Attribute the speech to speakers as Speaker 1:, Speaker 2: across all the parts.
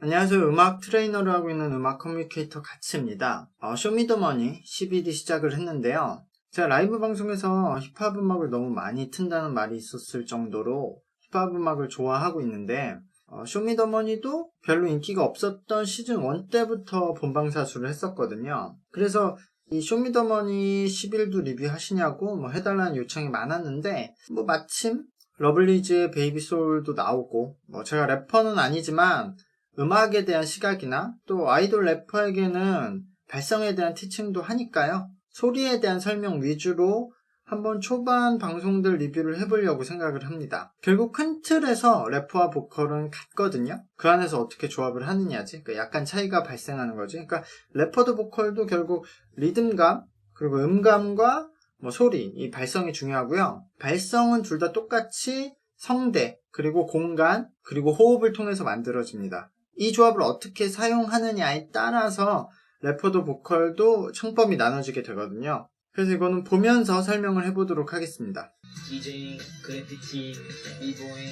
Speaker 1: 안녕하세요. 음악 트레이너를 하고 있는 음악 커뮤니케이터 가츠입니다. 쇼미더머니 10일이 시작을 했는데요. 제가 라이브 방송에서 힙합 음악을 너무 많이 튼다는 말이 있었을 정도로 힙합 음악을 좋아하고 있는데 쇼미더머니도 별로 인기가 없었던 시즌 1 때부터 본방사수를 했었거든요. 그래서 이 쇼미더머니 10일도 리뷰하시냐고 해달라는 요청이 많았는데 마침 러블리즈의 베이비소울도 나오고 제가 래퍼는 아니지만 음악에 대한 시각이나 또 아이돌 래퍼에게는 발성에 대한 티칭도 하니까요. 소리에 대한 설명 위주로 한번 초반 방송들 리뷰를 해보려고 생각을 합니다. 결국 큰 틀에서 래퍼와 보컬은 같거든요. 그 안에서 어떻게 조합을 하느냐지. 그러니까 약간 차이가 발생하는 거지. 그러니까 래퍼도 보컬도 결국 리듬감 그리고 음감과 소리, 이 발성이 중요하고요. 발성은 둘 다 똑같이 성대, 그리고 공간, 그리고 호흡을 통해서 만들어집니다. 이 조합을 어떻게 사용하느냐에 따라서 래퍼도 보컬도 창법이 나눠지게 되거든요. 그래서 이거는 보면서 설명을 해보도록 하겠습니다.
Speaker 2: 디제잉, 그래피티, 비보잉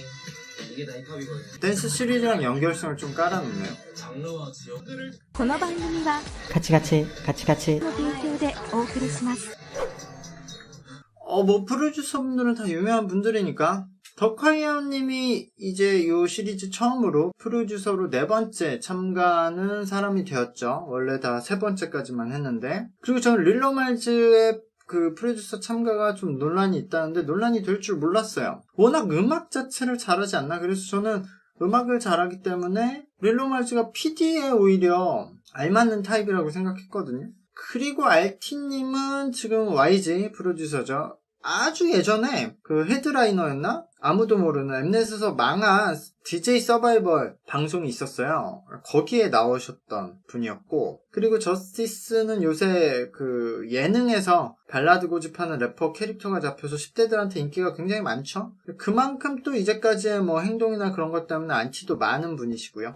Speaker 2: 이게 다 힙합이거든요.
Speaker 1: 댄스 시리즈랑 연결성을 좀 깔아놓네요.
Speaker 2: 장르와 지역들을
Speaker 3: この番組は
Speaker 4: カチカチカチカチ
Speaker 3: の提供でお送りします。
Speaker 1: 프로듀서분들은 다 유명한 분들이니까 덕화이언님이 이제 요 시리즈 처음으로 프로듀서로 4번째 참가하는 사람이 되었죠. 원래 다 3번째까지만 했는데. 그리고 저는 릴러말즈의 그 프로듀서 참가가 좀 논란이 있다는데 논란이 될 줄 몰랐어요. 워낙 음악 자체를 잘하지 않나? 그래서 저는 음악을 잘하기 때문에 릴러말즈가 PD에 오히려 알맞는 타입이라고 생각했거든요. 그리고 알티님은 지금 YG 프로듀서죠. 아주 예전에 그 헤드라이너였나? 아무도 모르는 엠넷에서 망한 DJ 서바이벌 방송이 있었어요. 거기에 나오셨던 분이었고, 그리고 저스티스는 요새 그 예능에서 발라드 고집하는 래퍼 캐릭터가 잡혀서 10대들한테 인기가 굉장히 많죠. 그만큼 또 이제까지의 행동이나 그런 것 때문에 안티도 많은 분이시고요.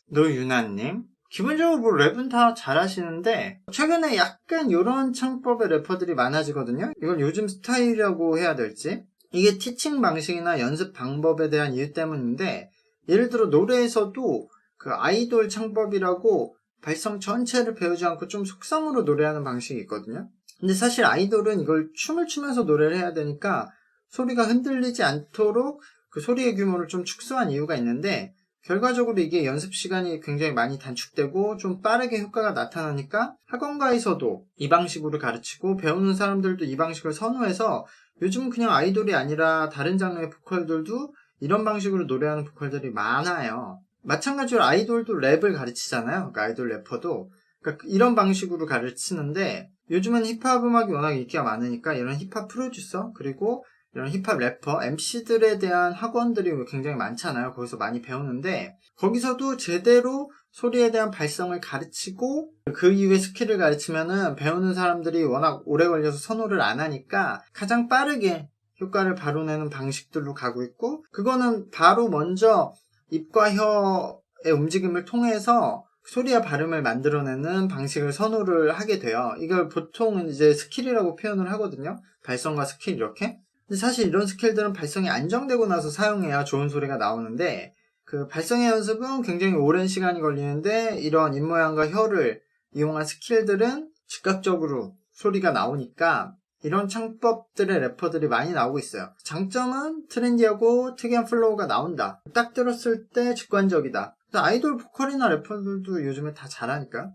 Speaker 1: 노유나님, 기본적으로 랩은 다 잘하시는데 최근에 약간 이런 창법의 래퍼들이 많아지거든요. 이걸 요즘 스타일이라고 해야 될지, 이게 티칭 방식이나 연습 방법에 대한 이유 때문인데, 예를 들어 노래에서도 그 아이돌 창법이라고 발성 전체를 배우지 않고 좀 속성으로 노래하는 방식이 있거든요. 근데 사실 아이돌은 이걸 춤을 추면서 노래를 해야 되니까 소리가 흔들리지 않도록 그 소리의 규모를 좀 축소한 이유가 있는데, 결과적으로 이게 연습 시간이 굉장히 많이 단축되고 좀 빠르게 효과가 나타나니까 학원가에서도 이 방식으로 가르치고 배우는 사람들도 이 방식을 선호해서 요즘은 그냥 아이돌이 아니라 다른 장르의 보컬들도 이런 방식으로 노래하는 보컬들이 많아요. 마찬가지로 아이돌도 랩을 가르치잖아요. 그러니까 아이돌 래퍼도. 그러니까 이런 방식으로 가르치는데, 요즘은 힙합 음악이 워낙 인기가 많으니까 이런 힙합 프로듀서 그리고 이런 힙합 래퍼, MC들에 대한 학원들이 굉장히 많잖아요. 거기서 많이 배우는데, 거기서도 제대로 소리에 대한 발성을 가르치고 그 이후에 스킬을 가르치면은 배우는 사람들이 워낙 오래 걸려서 선호를 안 하니까 가장 빠르게 효과를 바로 내는 방식들로 가고 있고, 그거는 바로 먼저 입과 혀의 움직임을 통해서 소리와 발음을 만들어내는 방식을 선호를 하게 돼요. 이걸 보통 이제 스킬이라고 표현을 하거든요. 발성과 스킬 이렇게. 근데 사실 이런 스킬들은 발성이 안정되고 나서 사용해야 좋은 소리가 나오는데, 그 발성의 연습은 굉장히 오랜 시간이 걸리는데 이런 입모양과 혀를 이용한 스킬들은 즉각적으로 소리가 나오니까 이런 창법들의 래퍼들이 많이 나오고 있어요. 장점은 트렌디하고 특이한 플로우가 나온다. 딱 들었을 때 직관적이다. 아이돌 보컬이나 래퍼들도 요즘에 다 잘하니까.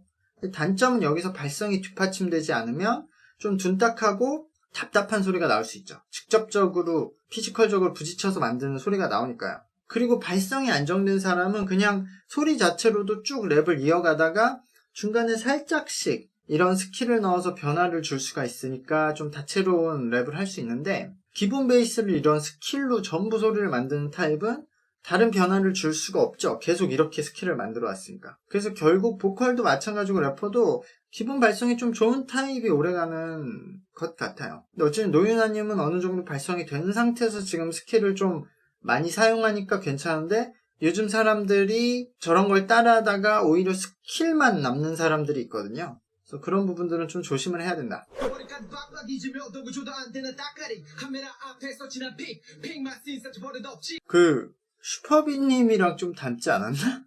Speaker 1: 단점은 여기서 발성이 뒷받침되지 않으면 좀 둔탁하고 답답한 소리가 나올 수 있죠. 직접적으로 피지컬적으로 부딪혀서 만드는 소리가 나오니까요. 그리고 발성이 안정된 사람은 그냥 소리 자체로도 쭉 랩을 이어가다가 중간에 살짝씩 이런 스킬을 넣어서 변화를 줄 수가 있으니까 좀 다채로운 랩을 할 수 있는데, 기본 베이스를 이런 스킬로 전부 소리를 만드는 타입은 다른 변화를 줄 수가 없죠. 계속 이렇게 스킬을 만들어 왔으니까. 그래서 결국 보컬도 마찬가지고 래퍼도 기본 발성이 좀 좋은 타입이 오래가는 것 같아요. 근데 어쨌든 노유나님은 어느 정도 발성이 된 상태에서 지금 스킬을 좀 많이 사용하니까 괜찮은데, 요즘 사람들이 저런 걸 따라하다가 오히려 스킬만 남는 사람들이 있거든요. 그래서 그런 부분들은 좀 조심을 해야 된다.
Speaker 2: 머리까지 빡빡 뒤지며 도구조도 안 되는 따까리 카메라 앞에서 지난 픽만 씬사치 버릇 없지.
Speaker 1: 그 슈퍼비님이랑 좀 닮지 않았나?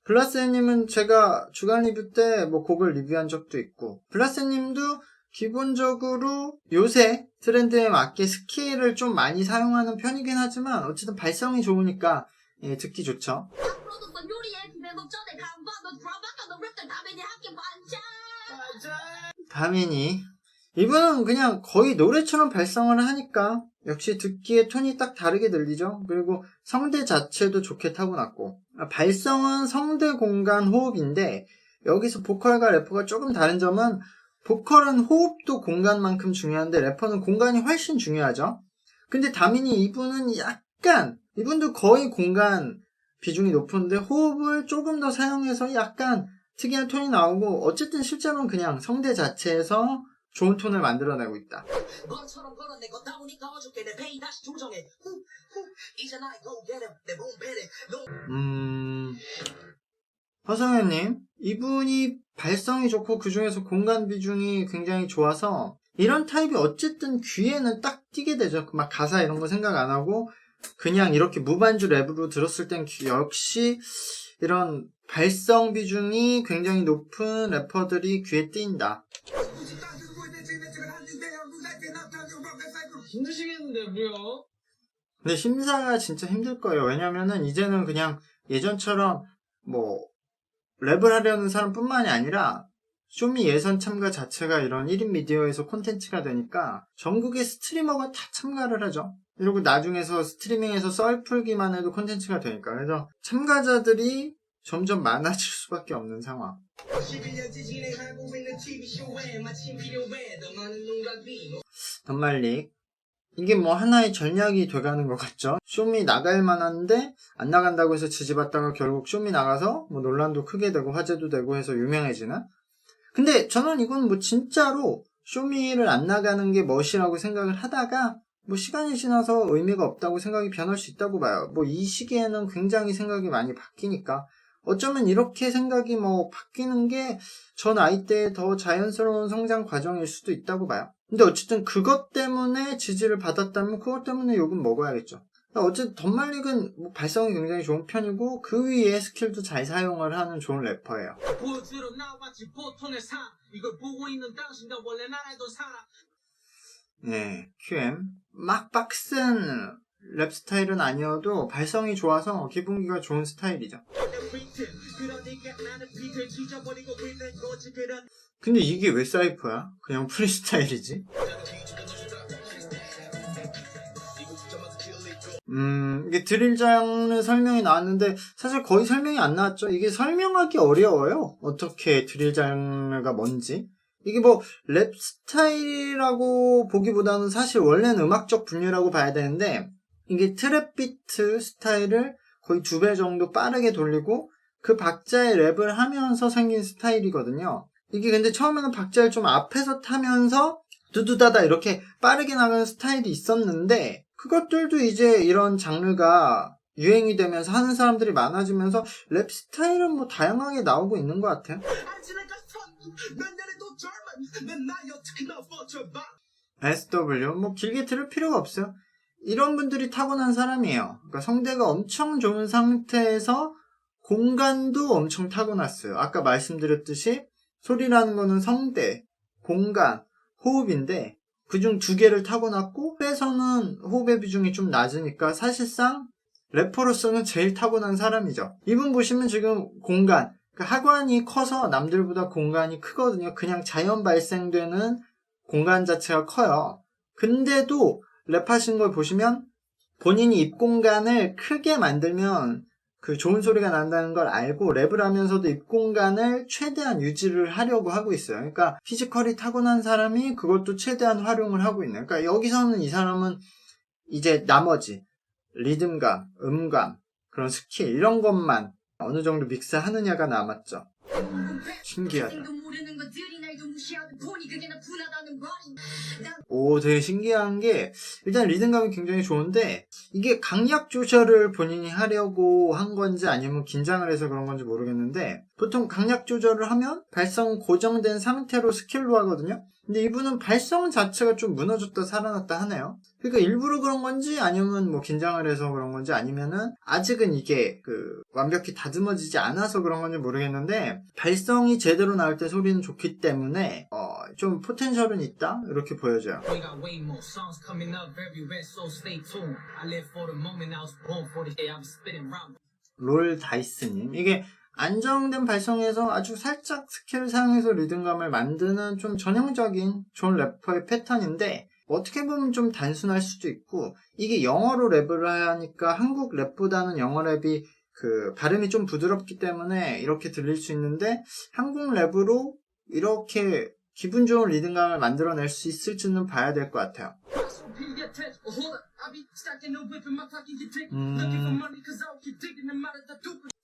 Speaker 1: 블라세님은 제가 주간 리뷰 때 뭐 곡을 리뷰한 적도 있고, 블라세님도 기본적으로 요새 트렌드에 맞게 스케일을 좀 많이 사용하는 편이긴 하지만 어쨌든 발성이 좋으니까 예, 듣기 좋죠. 다민이 이분은 그냥 거의 노래처럼 발성을 하니까 역시 듣기에 톤이 딱 다르게 들리죠. 그리고 성대 자체도 좋게 타고났고, 발성은 성대 공간 호흡인데 여기서 보컬과 래퍼가 조금 다른 점은 보컬은 호흡도 공간만큼 중요한데 래퍼는 공간이 훨씬 중요하죠. 근데 다민이 이분은 약간, 이분도 거의 공간 비중이 높은데 호흡을 조금 더 사용해서 약간 특이한 톤이 나오고, 어쨌든 실제로는 그냥 성대 자체에서 좋은 톤을 만들어내고 있다.
Speaker 2: 너처럼 걸어내고 다우니까 어저께 내 페이 다시 조정해. 이제 나의 go get him 내 몸 배래.
Speaker 1: 허성현님, 이분이 발성이 좋고 그 중에서 공간 비중이 굉장히 좋아서 이런 타입이 어쨌든 귀에는 딱 띄게 되죠. 막 가사 이런 거 생각 안 하고 그냥 이렇게 무반주 랩으로 들었을 땐 역시 이런 발성 비중이 굉장히 높은 래퍼들이 귀에 띄인다.
Speaker 2: 힘드시겠는데 뭐요?
Speaker 1: 근데 심사가 진짜 힘들 거예요. 왜냐면은 이제는 그냥 예전처럼 뭐 랩을 하려는 사람뿐만이 아니라 쇼미 예선 참가 자체가 이런 1인 미디어에서 콘텐츠가 되니까 전국의 스트리머가 다 참가를 하죠. 그리고 나중에서 스트리밍에서 썰 풀기만 해도 콘텐츠가 되니까. 그래서 참가자들이 점점 많아질 수밖에 없는 상황.
Speaker 2: 11년째 진행하고 있는 TV쇼에 마침 필요해 더 많은 농각비.
Speaker 1: 덤말릭. 이게 뭐 하나의 전략이 돼가는 것 같죠. 쇼미 나갈 만한데 안 나간다고 해서 지지받다가 결국 쇼미 나가서 뭐 논란도 크게 되고 화제도 되고 해서 유명해지는. 근데 저는 이건 뭐 진짜로 쇼미를 안 나가는 게 멋이라고 생각을 하다가 뭐 시간이 지나서 의미가 없다고 생각이 변할 수 있다고 봐요. 뭐 이 시기에는 굉장히 생각이 많이 바뀌니까 어쩌면 이렇게 생각이 뭐 바뀌는 게 저 나이 때 더 자연스러운 성장 과정일 수도 있다고 봐요. 근데 어쨌든 그것 때문에 지지를 받았다면 그것 때문에 욕은 먹어야겠죠. 어쨌든 덤말릭은 뭐 발성이 굉장히 좋은 편이고 그 위에 스킬도 잘 사용을 하는 좋은 래퍼예요.
Speaker 2: 보여주러 나왔지 보통의 삶 이걸 보고 있는 당신과 원래 나라도 살아.
Speaker 1: 네, QM 막 빡센 랩 스타일은 아니어도 발성이 좋아서 기분기가 좋은 스타일이죠. 근데 이게 왜 사이퍼야? 그냥 프리스타일이지? 이게 드릴 장르 설명이 나왔는데 사실 거의 설명이 안 나왔죠. 이게 설명하기 어려워요. 어떻게 드릴 장르가 뭔지. 이게 뭐 랩 스타일이라고 보기보다는 사실 원래는 음악적 분류라고 봐야 되는데 이게 트랩 비트 스타일을 거의 2배 정도 빠르게 돌리고 그 박자의 랩을 하면서 생긴 스타일이거든요. 이게 근데 처음에는 박자를 좀 앞에서 타면서 두두다다 이렇게 빠르게 나가는 스타일이 있었는데 그것들도 이제 이런 장르가 유행이 되면서 하는 사람들이 많아지면서 랩 스타일은 뭐 다양하게 나오고 있는 것 같아요. SW 뭐 길게 들을 필요가 없어요. 이런 분들이 타고난 사람이에요. 그러니까 성대가 엄청 좋은 상태에서 공간도 엄청 타고났어요. 아까 말씀드렸듯이 소리라는 거는 성대, 공간, 호흡인데 그중 2개를 타고났고 랩에서는 호흡의 비중이 좀 낮으니까 사실상 래퍼로서는 제일 타고난 사람이죠. 이분 보시면 지금 공간, 그러니까 하관이 커서 남들보다 공간이 크거든요. 그냥 자연 발생되는 공간 자체가 커요. 근데도 랩하신 걸 보시면 본인이 입 공간을 크게 만들면 그 좋은 소리가 난다는 걸 알고 랩을 하면서도 입 공간을 최대한 유지를 하려고 하고 있어요. 그러니까 피지컬이 타고난 사람이 그것도 최대한 활용을 하고 있는. 그러니까 여기서는 이 사람은 이제 나머지 리듬감, 음감, 그런 스킬 이런 것만 어느 정도 믹스하느냐가 남았죠. 신기하다. 오, 되게 신기한 게 일단 리듬감이 굉장히 좋은데 이게 강약 조절을 본인이 하려고 한 건지 아니면 긴장을 해서 그런 건지 모르겠는데 보통 강약 조절을 하면 발성 고정된 상태로 스킬로 하거든요. 근데 이분은 발성 자체가 좀 무너졌다 살아났다 하네요. 그러니까 일부러 그런 건지 아니면 뭐 긴장을 해서 그런 건지 아니면은 아직은 이게 완벽히 다듬어지지 않아서 그런 건지 모르겠는데 발성이 제대로 나올 때 소리는 좋기 때문에 좀 포텐셜은 있다 이렇게 보여져요.
Speaker 2: We got way more songs coming up everywhere, so stay tuned. I live for the moment, I was born for the day, I'm spitting round.
Speaker 1: 롤 다이스님, 이게 안정된 발성에서 아주 살짝 스킬을 사용해서 리듬감을 만드는 좀 전형적인 존 래퍼의 패턴인데 어떻게 보면 좀 단순할 수도 있고 이게 영어로 랩을 하니까 한국 랩보다는 영어 랩이 발음이 좀 부드럽기 때문에 이렇게 들릴 수 있는데 한국 랩으로 이렇게 기분 좋은 리듬감을 만들어낼 수 있을지는 봐야 될 것 같아요.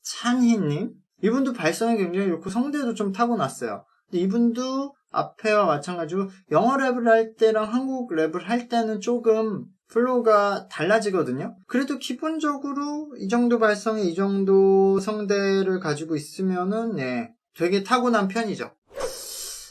Speaker 1: 찬희님, 이분도 발성이 굉장히 좋고 성대도 좀 타고났어요. 근데 이분도 앞에와 마찬가지로 영어 랩을 할 때랑 한국 랩을 할 때는 조금 플로우가 달라지거든요. 그래도 기본적으로 이 정도 발성에 이 정도 성대를 가지고 있으면은 되게 타고난 편이죠.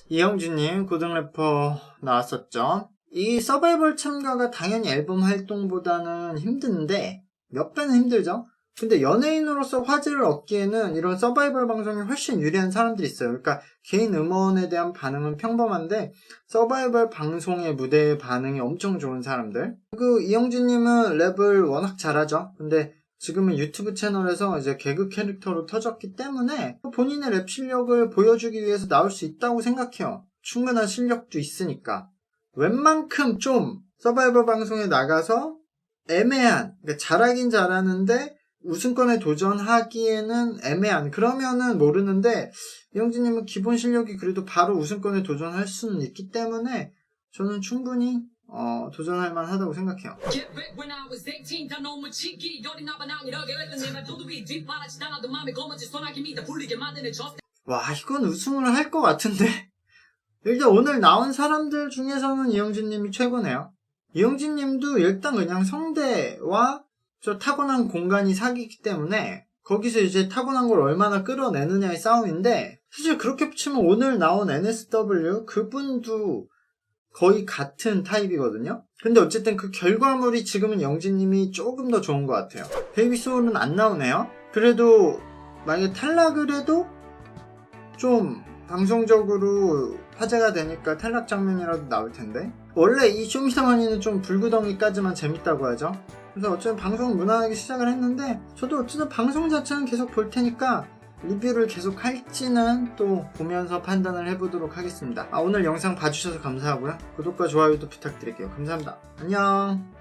Speaker 1: 이영주님, 고등 래퍼 나왔었죠. 이 서바이벌 참가가 당연히 앨범 활동보다는 힘든데 몇 배는 힘들죠. 근데 연예인으로서 화제를 얻기에는 이런 서바이벌 방송이 훨씬 유리한 사람들이 있어요. 그러니까 개인 음원에 대한 반응은 평범한데 서바이벌 방송의 무대의 반응이 엄청 좋은 사람들. 이영주님은 랩을 워낙 잘하죠. 근데 지금은 유튜브 채널에서 이제 개그 캐릭터로 터졌기 때문에 본인의 랩 실력을 보여주기 위해서 나올 수 있다고 생각해요. 충분한 실력도 있으니까. 웬만큼 좀 서바이벌 방송에 나가서 애매한, 그러니까 잘하긴 잘하는데 우승권에 도전하기에는 애매한, 그러면은 모르는데 이영진님은 기본 실력이 그래도 바로 우승권에 도전할 수는 있기 때문에 저는 충분히 도전할 만하다고 생각해요. 와, 이건 우승을 할 것 같은데. 일단 오늘 나온 사람들 중에서는 이영진님이 최고네요. 이영진님도 일단 그냥 성대와 저 타고난 공간이 사귀기 때문에 거기서 이제 타고난 걸 얼마나 끌어내느냐의 싸움인데 사실 그렇게 치면 오늘 나온 NSW 그분도 거의 같은 타입이거든요. 근데 어쨌든 그 결과물이 지금은 영진님이 조금 더 좋은 것 같아요. 베이비 소울은 안 나오네요. 그래도 만약에 탈락을 해도 좀 방송적으로 화제가 되니까 탈락 장면이라도 나올 텐데 원래 이 쇼미더머니는 좀 불구덩이까지만 재밌다고 하죠. 그래서 어쨌든 방송 무난하게 시작을 했는데 저도 어쨌든 방송 자체는 계속 볼 테니까 리뷰를 계속 할지는 또 보면서 판단을 해보도록 하겠습니다. 오늘 영상 봐주셔서 감사하고요. 구독과 좋아요도 부탁드릴게요. 감사합니다. 안녕.